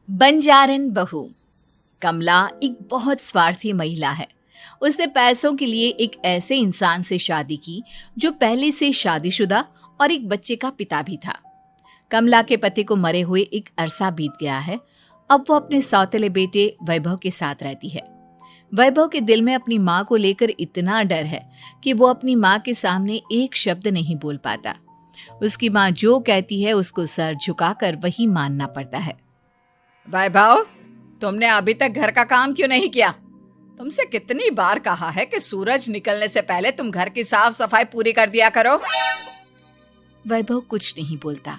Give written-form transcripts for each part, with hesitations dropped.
बंजारन बहू। कमला एक बहुत स्वार्थी महिला है। उसने पैसों के लिए एक ऐसे इंसान से शादी की जो पहले से शादीशुदा और एक बच्चे का पिता भी था। कमला के पति को मरे हुए एक अरसा बीत गया है। अब वो अपने सौतेले बेटे वैभव के साथ रहती है। वैभव के दिल में अपनी माँ को लेकर इतना डर है कि वो अपनी माँ के सामने एक शब्द नहीं बोल पाता। उसकी माँ जो कहती है उसको सर झुकाकर वही मानना पड़ता है। वैभव, तुमने अभी तक घर का काम क्यों नहीं किया? तुमसे कितनी बार कहा है कि सूरज निकलने से पहले तुम घर की साफ सफाई पूरी कर दिया करो। वैभव कुछ नहीं बोलता,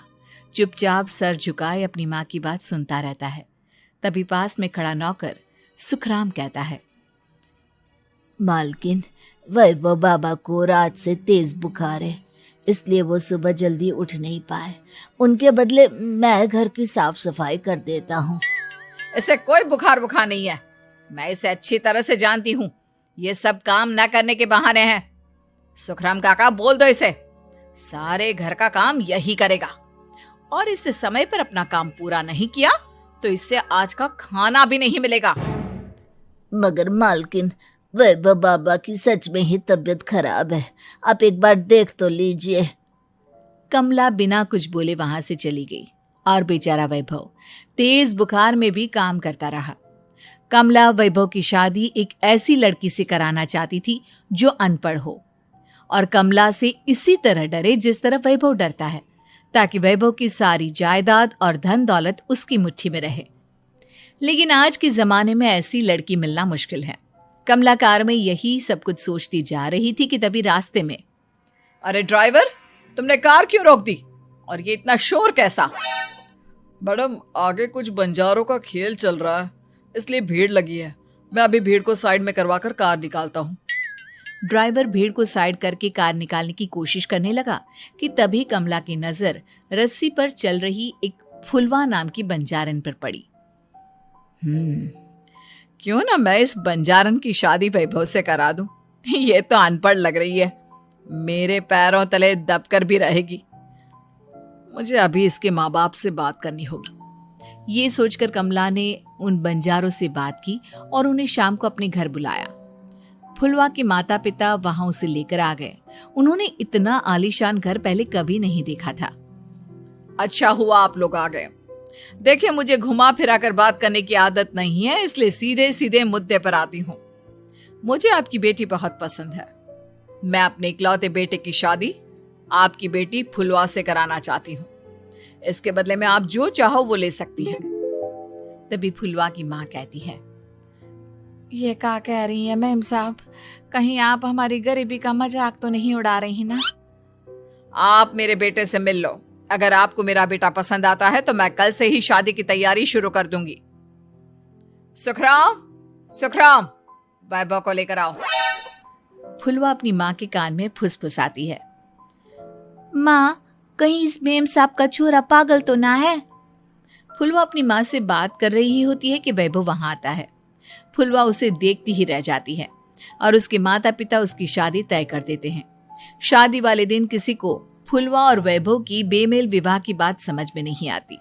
चुपचाप सर झुकाए अपनी माँ की बात सुनता रहता है। तभी पास में खड़ा नौकर सुखराम कहता है, मालकिन, वैभव बाबा को रात से तेज बुखार है, इसलिए वो सुबह जल्दी उठ नहीं पाए। उनके बदले मैं घर की साफ सफाई कर देता हूँ। इसे कोई बुखार नहीं है। मैं इसे अच्छी तरह से जानती हूँ। ये सब काम न करने के बहाने हैं। सुखराम काका, बोल दो इसे, सारे घर का काम यही करेगा। और इससे समय पर अपना काम पूरा नहीं किया तो इससे आज का खाना भी नहीं मिलेगा। मगर मालकिन, वैभव बाबा की सच में ही तबीयत खराब है, आप एक बार देख तो लीजिए। कमला बिना कुछ बोले वहां से चली गई और बेचारा वैभव तेज बुखार में भी काम करता रहा। कमला वैभव की शादी एक ऐसी लड़की से कराना चाहती थी जो अनपढ़ हो और कमला से इसी तरह डरे जिस तरह वैभव डरता है, ताकि वैभव की सारी जायदाद और धन दौलत उसकी मुट्ठी में रहे। लेकिन आज के जमाने में ऐसी लड़की मिलना मुश्किल है। कमला कार में यही सब कुछ सोचती जा रही थी कि तभी रास्ते में, अरे ड्राइवर, तुमने कार क्यों रोक दी? और ये इतना शोर कैसा? मैडम, आगे कुछ बंजारों का खेल चल रहा है, इसलिए भीड़ लगी है। मैं अभी भीड़ को साइड में करवाकर कार निकालता हूँ। ड्राइवर भीड़ को साइड करके कार निकालने की कोशिश करने लगा कि तभी कमला की नजर रस्सी पर चल रही एक फुलवा नाम की बंजारन पर पड़ी। क्यों ना मैं इस बंजारन की शादी वैभव से करा दूं? ये तो अनपढ़ लग रही है, मेरे पैरों तले दबकर भी रहेगी। मुझे अभी इसके माँ बाप से बात करनी होगी। ये सोचकर कमला ने उन बंजारों से बात की और उन्हें शाम को अपने घर बुलाया। फुलवा के माता पिता वहां उसे लेकर आ गए। उन्होंने इतना आलीशान घर पहले कभी नहीं देखा था। अच्छा हुआ आप लोग आ गए। देखिए, मुझे घुमा फिरा कर बात करने की आदत नहीं है, इसलिए सीधे सीधे मुद्दे पर आती हूँ। मुझे आपकी बेटी बहुत पसंद है। मैं अपने इकलौते बेटे की शादी आपकी बेटी फुलवा से कराना चाहती हूँ। इसके बदले में आप जो चाहो वो ले सकती हैं। तभी फुलवा की माँ कहती है, ये क्या कह रही है मैम साहब? कहीं आप हमारी गरीबी का मजाक तो नहीं उड़ा रही ना? आप मेरे बेटे से मिल लो। अगर आपको मेरा बेटा पसंद आता है तो मैं कल से ही शादी की तैयारी शुरू कर दूंगी। सुखराम, वैभव को लेकर आओ। फुलवा अपनी माँ के कान में फुसफुसाती है, माँ, कहीं इस मेम साहब का छोरा पागल तो ना है? फुलवा अपनी माँ से बात कर रही होती है कि वैभव वहां आता है। फुलवा उसे देखती ही रह जाती है और उसके माता पिता उसकी शादी तय कर देते हैं। शादी वाले दिन किसी को फुलवा और वैभव की बेमेल विवाह की बात समझ में नहीं आती।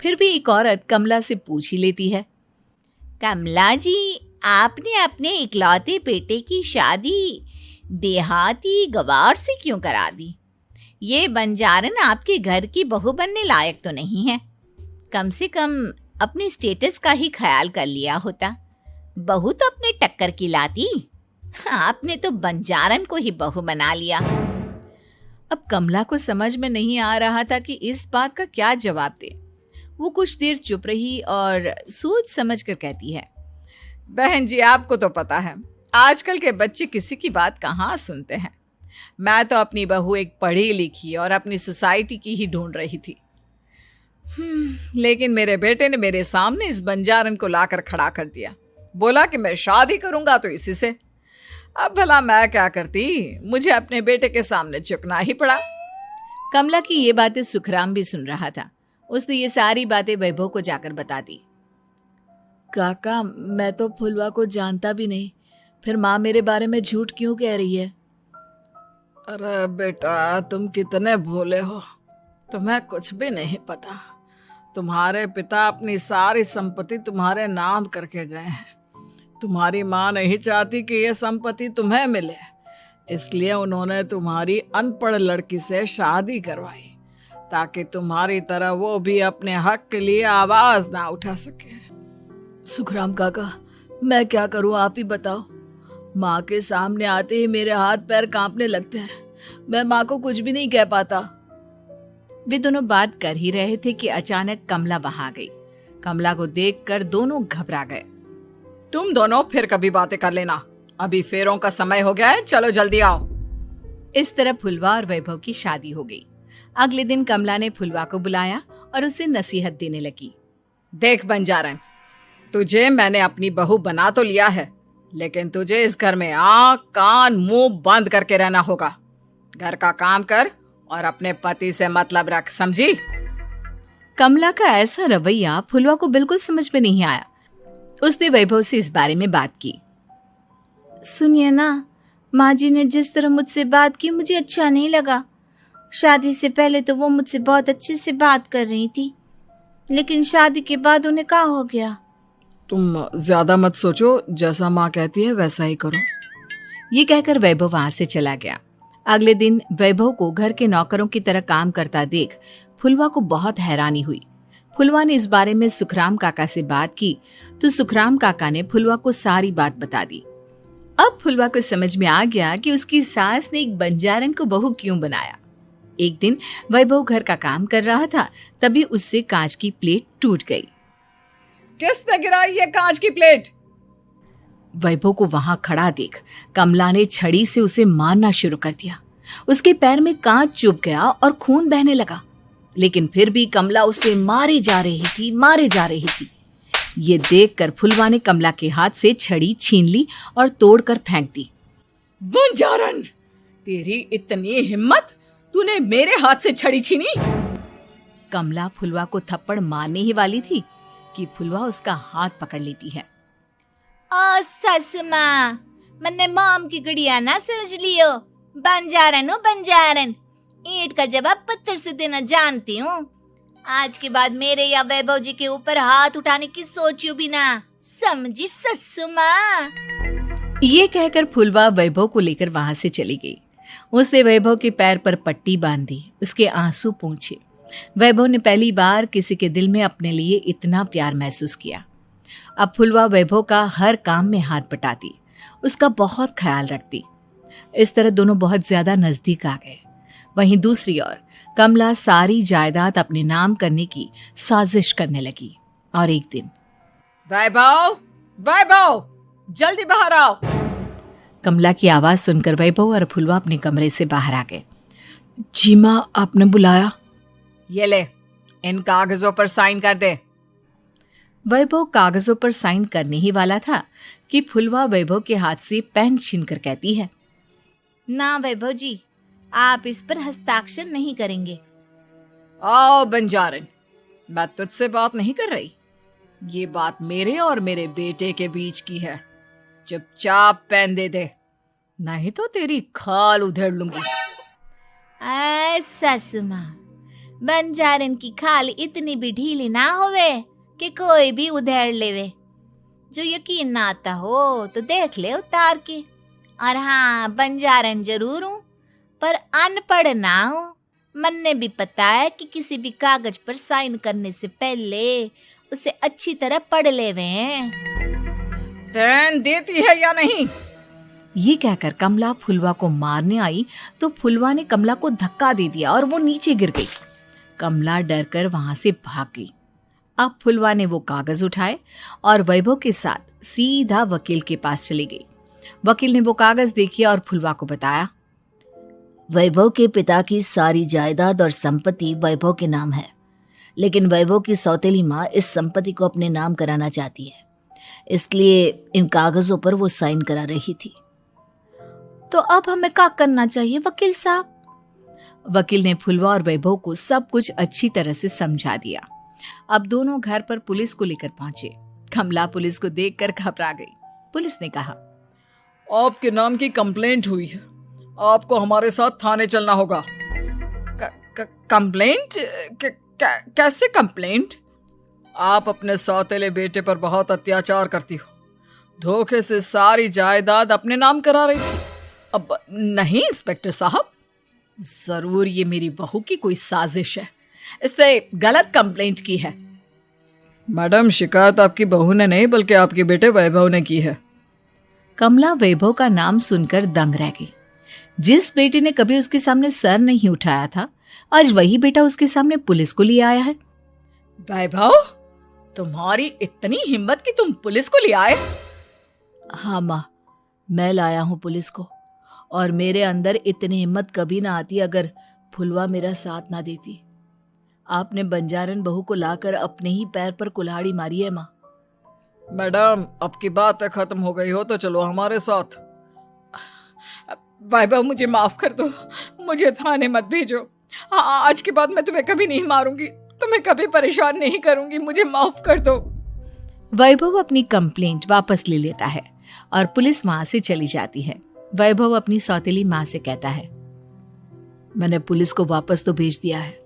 फिर भी एक औरत कमला से पूछ ही लेती है, कमला जी, आपने अपने इकलौते बेटे की शादी देहाती गवार से क्यों करा दी? ये बंजारन आपके घर की बहू बनने लायक तो नहीं है। कम से कम अपने स्टेटस का ही ख्याल कर लिया होता। बहू तो अपने टक्कर की लाती, आपने तो बंजारन को ही बहू बना लिया। अब कमला को समझ में नहीं आ रहा था कि इस बात का क्या जवाब दे। वो कुछ देर चुप रही और सोच समझ कर कहती है, बहन जी, आपको तो पता है आजकल के बच्चे किसी की बात कहाँ सुनते हैं। मैं तो अपनी बहू एक पढ़ी लिखी और अपनी सोसाइटी की ही ढूंढ रही थी। लेकिन मेरे बेटे ने मेरे सामने इस बंजारन को लाकर खड़ा कर दिया। बोला कि मैं शादी करूंगा तो इसी से। अब भला मैं क्या करती, मुझे अपने बेटे के सामने झुकना ही पड़ा। कमला की ये बातें सुखराम भी सुन रहा था। उसने ये सारी बातें वैभव को जाकर बता दी। काका, मैं तो फुलवा को जानता भी नहीं, फिर माँ मेरे बारे में झूठ क्यों कह रही है? अरे बेटा, तुम कितने भोले हो, तुम्हें कुछ भी नहीं पता। तुम्हारे पिता अपनी सारी संपत्ति तुम्हारे नाम करके गए हैं। तुम्हारी माँ नहीं चाहती कि यह संपत्ति तुम्हें मिले, इसलिए उन्होंने तुम्हारी अनपढ़ लड़की से शादी करवाई ताकि तुम्हारी तरह वो भी अपने हक के लिए आवाज ना उठा सके। सुखराम काका, मैं क्या करूं, आप ही बताओ। माँ के सामने आते ही मेरे हाथ पैर कांपने लगते हैं। मैं माँ को कुछ भी नहीं कह पाता। वे दोनों बात कर ही रहे थे कि अचानक कमला वहां आ गई। कमला को देखकर दोनों घबरा गए। तुम दोनों फिर कभी बातें कर लेना, अभी फेरों का समय हो गया है, चलो जल्दी आओ। इस तरह फुलवा और वैभव की शादी हो गई। अगले दिन कमला ने फुलवा को बुलाया और उसे नसीहत देने लगी। देख बंजारन, तुझे मैंने अपनी बहू बना तो लिया है, लेकिन तुझे इस घर में आँख कान मुंह बंद करके रहना होगा। घर का काम कर और अपने पति से मतलब रख, समझी? कमला का ऐसा रवैया फुलवा को बिल्कुल समझ में नहीं आया। उसने वैभव से इस बारे में बात की। सुनिए ना, माँ जी ने जिस तरह मुझसे बात की मुझे अच्छा नहीं लगा। शादी से पहले तो वो मुझसे बहुत अच्छे से बात कर रही थी, लेकिन शादी के बाद उन्हें क्या हो गया? तुम ज्यादा मत सोचो, जैसा माँ कहती है वैसा ही करो। ये कहकर वैभव वहां से चला गया। अगले दिन वैभव को घर के नौकरों की तरह काम करता देख फुलवा को बहुत हैरानी हुई। फुलवा ने इस बारे में सुखराम काका से बात की तो सुखराम काका ने फुलवा को सारी बात बता दी। अब फुलवा को समझ में आ गया कि उसकी सास ने एक बंजारन को बहू क्यों बनाया। एक दिन वैभव घर का काम कर रहा था, तभी उससे कांच की प्लेट टूट गई। किसने गिराई ये कांच की प्लेट? वैभव को वहां खड़ा देख कमला ने छड़ी से उसे मारना शुरू कर दिया। उसके पैर में कांच चुभ गया और खून बहने लगा, लेकिन फिर भी कमला उसे मारे जा रही थी। ये देखकर फुलवा ने कमला के हाथ से छड़ी छीन ली और तोड़कर फेंक दी। बंजारन, तेरी इतनी हिम्मत, तूने मेरे हाथ से छड़ी छीनी? कमला फुलवा को थप्पड़ मारने ही वाली थी कि फुलवा उसका हाथ पकड़ लेती है। ओ सस माँ, मैंने मॉम की गुड़िया ना समझ लियो। बंजारन हो बंजारन, ईंट का जवाब पत्थर से देना जानती हूँ। आज के बाद मेरे या वैभव जी के ऊपर हाथ उठाने की सोचियो भी ना, समझी ससु माँ? ये कहकर फुलवा वैभव को लेकर वहां से चली गई। उसने वैभव के पैर पर पट्टी बांधी, उसके आंसू पोंछे। वैभव ने पहली बार किसी के दिल में अपने लिए इतना प्यार महसूस किया। अब फुलवा वैभव का हर काम में हाथ बटाती, उसका बहुत ख्याल रखती। इस तरह दोनों बहुत ज्यादा नजदीक आ गए। वहीं दूसरी ओर कमला सारी जायदाद अपने नाम करने की साजिश करने लगी। और एक दिन, वैभव, जल्दी बाहर आओ। कमला की आवाज सुनकर वैभव और फुलवा अपने कमरे से बाहर आ गए। जी माँ, आपने बुलाया? ये ले, इन कागजों पर साइन कर दे। वैभव कागजों पर साइन करने ही वाला था कि फुलवा वैभव के हाथ से पेन छीनकर कहती है, ना वैभव जी, आप इस पर हस्ताक्षर नहीं करेंगे। आओ बंजारन, मैं तुझसे बात नहीं कर रही। ये बात मेरे और मेरे बेटे के बीच की है। चुपचाप पेन दे दे, नहीं तो तेरी खाल उधेड़ लूंगी। ससु माँ, बंजारन की खाल इतनी भी ढीली ना होवे कि कोई भी उधेड़ लेवे। जो यकीन ना आता हो तो देख ले उतार के। और हाँ, बंजारन जरूर हूँ पर अनपढ़ ना हूँ। मन्ने भी पता है कि किसी भी कागज पर साइन करने से पहले उसे अच्छी तरह पढ़ लेवे हैं। पेन देती है या नहीं? ये कहकर कमला फुलवा को मारने आई तो फुलवा ने कमला को धक्का दे दिया और वो नीचे गिर गई। कमला डरकर वहां से भाग गई। अब फुलवा ने वो कागज उठाए और वैभव के साथ सीधा वकील के पास चली गई। वकील ने वो कागज देखे और फुलवा को बताया, वैभव के पिता की सारी जायदाद और संपत्ति वैभव के नाम है, लेकिन वैभव की सौतेली माँ इस संपत्ति को अपने नाम कराना चाहती है, इसलिए इन कागजों पर वो साइन करा रही थी। तो अब हमें क्या करना चाहिए वकील साहब? वकील ने फुलवा और वैभव को सब कुछ अच्छी तरह से समझा दिया। अब दोनों घर पर पुलिस को लेकर पहुंचे। कमला पुलिस को देखकर घबरा गई। पुलिस ने कहा, आपके नाम की कंप्लेंट हुई है, आपको हमारे साथ थाने चलना होगा। कंप्लेंट? कैसे कंप्लेंट? आप अपने सौतेले बेटे पर बहुत अत्याचार करती हो, धोखे से सारी जायदाद अपने नाम करा रही थी। अब नहीं इंस्पेक्टर साहब, जरूर ये मेरी बहू की कोई साजिश है, इसने गलत कंप्लेंट की है। मैडम, शिकायत आपकी बहू ने नहीं बल्कि आपके बेटे वैभव ने की है। कमला वैभव का नाम सुनकर दंग रह गई। जिस बेटे ने कभी उसके सामने सर नहीं उठाया था, आज वही बेटा उसके सामने पुलिस को लिए आया है। वैभव, तुम्हारी इतनी हिम्मत कि तुम पुलिस को ले आए? हाँ माँ, मैं लाया हूँ पुलिस को, और मेरे अंदर इतनी हिम्मत कभी ना आती अगर फुलवा मेरा साथ ना देती। आपने बंजारन बहू को लाकर अपने ही पैर पर कुल्हाड़ी मारी है माँ। मैडम, अब की बात खत्म हो गई हो तो चलो हमारे साथ। वैभव, मुझे माफ कर दो, मुझे थाने मत भेजो। आज के बाद मैं तुम्हें कभी नहीं मारूंगी, तुम्हें कभी परेशान नहीं करूंगी, मुझे माफ कर दो। वैभव अपनी कंप्लेंट वापस ले लेता है और पुलिस वहां से चली जाती है। वैभव अपनी सौतेली माँ से कहता है, मैंने पुलिस को वापस तो भेज दिया है,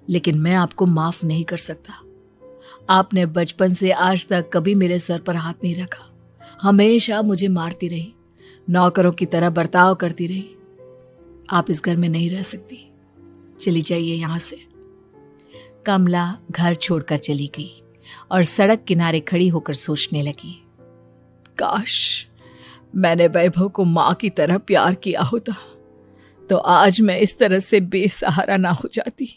लेकिन मैं आपको माफ नहीं कर सकता। आपने बचपन से आज तक कभी मेरे सर पर हाथ नहीं रखा, हमेशा मुझे मारती रही, नौकरों की तरह बर्ताव करती रही। आप इस घर में नहीं रह सकती, चली जाइए यहां से। कमला घर छोड़कर चली गई और सड़क किनारे खड़ी होकर सोचने लगी, काश मैंने वैभव को माँ की तरह प्यार किया होता तो आज मैं इस तरह से बेसहारा ना हो जाती।